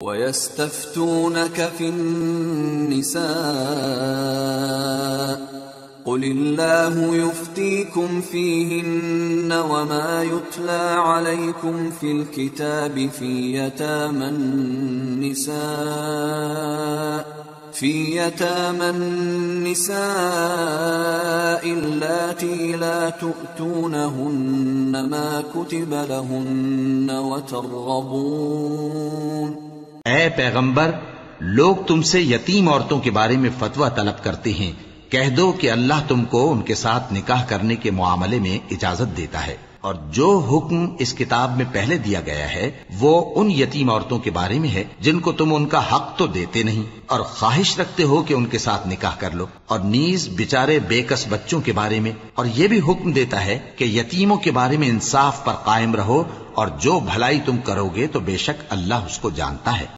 وَيَسْتَفْتُونَكَ فِي النِّسَاءِ قُلِ اللَّهُ يُفْتِيكُمْ فِيهِنَّ وَمَا يُتْلَى عَلَيْكُمْ فِي الْكِتَابِ فِي يَتَامَى النِّسَاءِ اللَّاتِي لَا تُؤْتُونَهُنَّ مَا كُتِبَ لَهُنَّ اے پیغمبر، لوگ تم سے یتیم عورتوں کے بارے میں فتویٰ طلب کرتے ہیں، کہہ دو کہ اللہ تم کو ان کے ساتھ نکاح کرنے کے معاملے میں اجازت دیتا ہے، اور جو حکم اس کتاب میں پہلے دیا گیا ہے وہ ان یتیم عورتوں کے بارے میں ہے جن کو تم ان کا حق تو دیتے نہیں اور خواہش رکھتے ہو کہ ان کے ساتھ نکاح کر لو، اور نیز بیچارے بے کس بچوں کے بارے میں، اور یہ بھی حکم دیتا ہے کہ یتیموں کے بارے میں انصاف پر قائم رہو، اور جو بھلائی تم کرو گے تو بے شک اللہ اس کو جانتا ہے۔